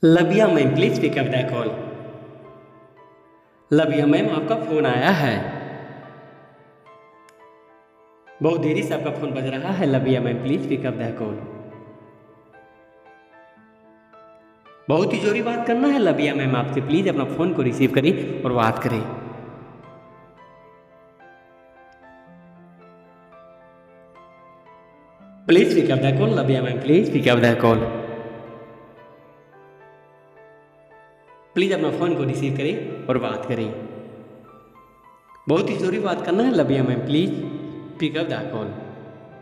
लबिया ma'am please pick up the call. Labiya ma'am आपका phone आया है। बहुत देरी से आपका फोन बज रहा है। Labiya ma'am please pick up the call. बहुत ही जरूरी बात करना है लबिया मैम आपसे, प्लीज अपना फोन को रिसीव करें और बात करें। Please pick up the call Labiya ma'am, please pick up the call. Please अपना फोन को रिसीव करें और बात करें। बहुत ही जरूरी बात करना है Labiya ma'am, please pick up the call.